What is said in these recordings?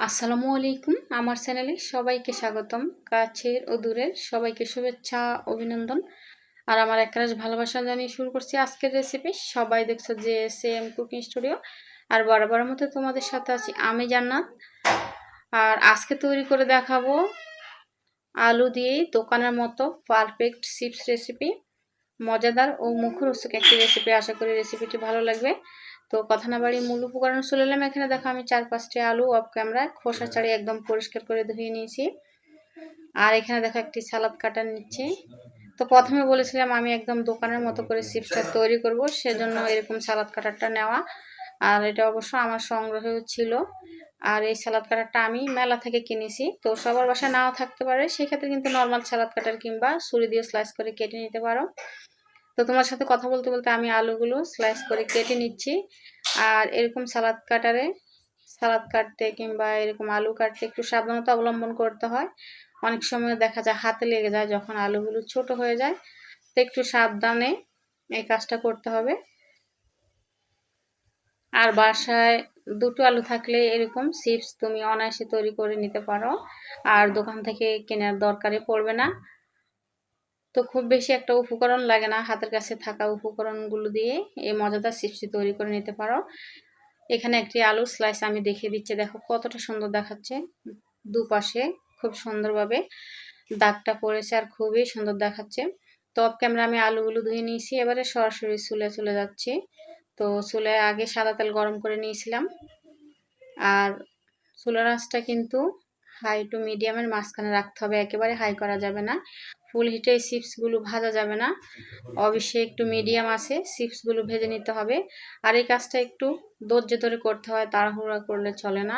আসসালামু আলাইকুম। আমার চ্যানেলে সবাইকে স্বাগতম। কাছের ও দূরের সবাইকে শুভেচ্ছা, অভিনন্দন। আর আমার একরাশ ভালোবাসা জানিয়ে শুরু করছি আজকের রেসিপি। সবাই দেখছো যে সেম কুকিং স্টুডিও। আর বরাবরের মতো তোমাদের সাথে আছি আমি জান্নাত। আর আজকে তৈরি করে দেখাবো আলু দিয়ে দোকানের মতো পারফেক্ট চিপস রেসিপি। মজাদার ও মুখরোচক একটি রেসিপি। আশা করি রেসিপিটি ভালো লাগবে। তো কথা না বাড়িয়ে মূল উপকরণ চলে এলাম। এখানে দেখো আমি 4-5টি আলু অফ ক্যামেরায় খোসা ছাড়িয়ে একদম পরিষ্কার করে ধুয়ে নিয়েছি। আর এখানে দেখো একটি সালাদ কাটা নিচ্ছি। তো প্রথমে বলেছিলাম আমি একদম দোকানের মতো করে চিপসটা তৈরি করব, সেজন্য এরকম সালাদ কাটারটা নেওয়া। আর এটা অবশ্য আমার সংগ্রহেও ছিল। আর এই সালাদ কাটারটা আমি মেলা থেকে কিনেছি। তো সবার বাসায় নাও থাকতে পারে, সেক্ষেত্রে কিন্তু নর্মাল সালাদ কাটার কিংবা ছুরি দিয়ে স্লাইস করে কেটে নিতে পারো। তো তোমার সাথে কথা বলতে বলতে আমি আলুগুলো স্লাইস করে কেটে নিচ্ছি। আর এরকম সালাদ কাটারে সালাদ কাটতে কিংবা এরকম আলু কাটতে একটু সাবধানতা অবলম্বন করতে হয়। অনেক সময় দেখা যায় হাতে লেগে যায় যখন আলুগুলো ছোট হয়ে যায়। তো একটু সাবধানে এই কাজটা করতে হবে। আর বাসায় দুটো আলু থাকলে এরকম চিপস তুমি অনায়াসে তৈরি করে নিতে পারো। আর দোকান থেকে কেনার দরকারই পড়বে না। তো খুব বেশি একটা উপকরণ লাগে না, হাতের কাছে থাকা উপকরণগুলো দিয়ে এই মজাদার চিপসটি তৈরি করে নিতে পারো। এখানে একটি আলু স্লাইস আমি দেখিয়ে দিচ্ছি, দেখো কতটা সুন্দর দেখাচ্ছে। দুপাশে খুব সুন্দরভাবে দাগটা পড়েছে আর খুবই সুন্দর দেখাচ্ছে। তো অফ ক্যামেরা আমি আলুগুলো ধুয়ে নিয়েছি। এবারে সরাসরি চুলে চলে যাচ্ছি। তো চুলে আগে সাদা তেল গরম করে নিয়েছিলাম। আর চুলার আঁচটা কিন্তু হাই টু মিডিয়ামের মাঝখানে রাখতে হবে, একেবারে হাই করা যাবে না। ফুল হিটে চিপসগুলো ভাজা যাবে না, অবশ্যই একটু মিডিয়াম আছে চিপসগুলো ভেজে নিতে হবে। আর এই কাজটা একটু ধৈর্য ধরে করতে হয়, তাড়াহুড়া করলে চলে না।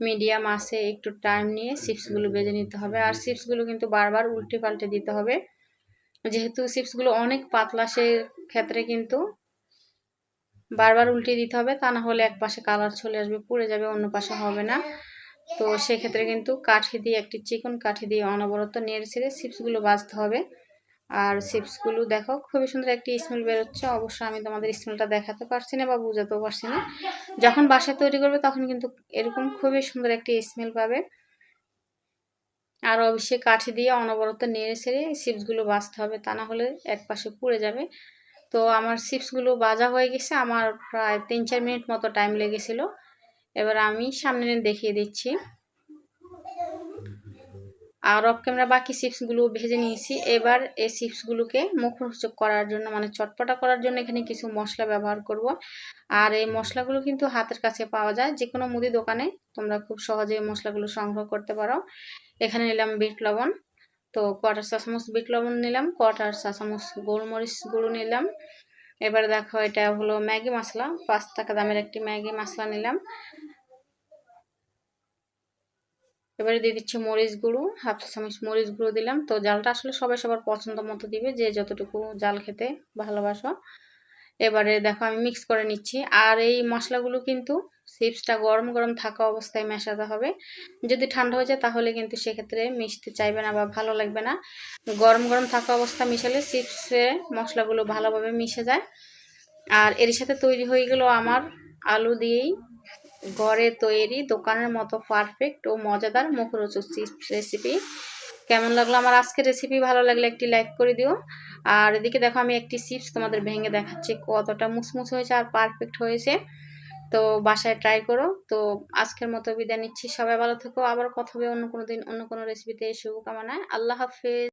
মিডিয়াম আছে একটু টাইম নিয়ে চিপসগুলো ভেজে নিতে হবে। আর চিপসগুলো কিন্তু বারবার উল্টে পাল্টে দিতে হবে, যেহেতু চিপসগুলো অনেক পাতলা সেক্ষেত্রে কিন্তু বারবার উল্টে দিতে হবে, তা না হলে এক পাশে কালার চলে আসবে, পুড়ে যাবে, অন্য পাশে হবে না। তো সেক্ষেত্রে কিন্তু কাঠি দিয়ে একটি চিকন কাঠি দিয়ে অনবরত নেড়ে ছেড়ে চিপসগুলো ভাজতে হবে। আর চিপসগুলো দেখো খুবই সুন্দর একটি স্মেল বেরোচ্ছে। অবশ্য আমি তোমাদের স্মেলটা দেখাতে পারছি না বা বোঝাতেও পারছি না। যখন বাসায় তৈরি করবে তখন কিন্তু এরকম খুবই সুন্দর একটি স্মেল পাবে। আর অবশ্যই কাঠি দিয়ে অনবরত নেড়ে ছেড়ে চিপসগুলো ভাজতে হবে, তা না হলে এক পাশে পুড়ে যাবে। তো আমার চিপসগুলো ভাজা হয়ে গেছে, আমার প্রায় 3-4 মিনিট মতো টাইম লেগেছিল। এবার আমি সামনে দেখিয়ে দিচ্ছি। আর অফ ক্যামেরা বাকি চিপসগুলো ভেজে নিয়েছি। এবার এই চিপসগুলোকে মুখরোচক করার জন্য, মানে চটপটা করার জন্য এখানে কিছু মশলা ব্যবহার করব। আর এই মশলাগুলো কিন্তু হাতের কাছে পাওয়া যায়, যে কোনো মুদি দোকানে তোমরা খুব সহজে এই মশলাগুলো সংগ্রহ করতে পারো। এখানে নিলাম বিট লবণ, তো 1/4 চা চামচ বিট লবণ নিলাম, 1/4 চা চামচ গোলমরিচ গুঁড়ো নিলাম। এবার দেখো এটা হলো ম্যাগি মশলা, 5 টাকা দামের একটি ম্যাগি মশলা নিলাম। এবারে দিয়ে দিচ্ছি মরিচ গুঁড়ো, 1/2 চা চামচ মরিচ গুঁড়ো দিলাম। তো জালটা আসলে সবাই সবার পছন্দ মতো দিবে, যে যতটুকু জাল খেতে ভালোবাসো। এবারে দেখো আমি মিক্স করে নিচ্ছি। আর এই মশলাগুলো কিন্তু চিপসটা গরম গরম থাকা অবস্থায় মেশাতে হবে। যদি ঠান্ডা হয়ে যায় তাহলে কিন্তু সেক্ষেত্রে মিশতে চাইবে না বা ভালো লাগবে না। গরম গরম থাকা অবস্থা মিশালে চিপসে মশলাগুলো ভালোভাবে মিশে যায়। আর এর সাথে তৈরি হয়ে গেল আমার আলু দিয়েই ঘরে তৈরি দোকানের মতো পারফেক্ট ও মজাদার মুখরোচক চিপস রেসিপি। কেমন লাগলো আমার আজকের রেসিপি? ভালো লাগলে একটি লাইক করে দিও। আর এদিকে দেখো আমি একটি চিপস তোমাদের ভেঙে দেখাচ্ছি কতটা মুচমুচ হয়েছে আর পারফেক্ট হয়েছে। তো বাসায় ট্রাই করো। তো আজকের মতো বিদায় নিচ্ছি, সবাই ভালো থেকো। আবার কথা হবে অন্য কোনো দিন অন্য কোনো রেসিপিতে। শুভকামনায়, আল্লাহ হাফেজ।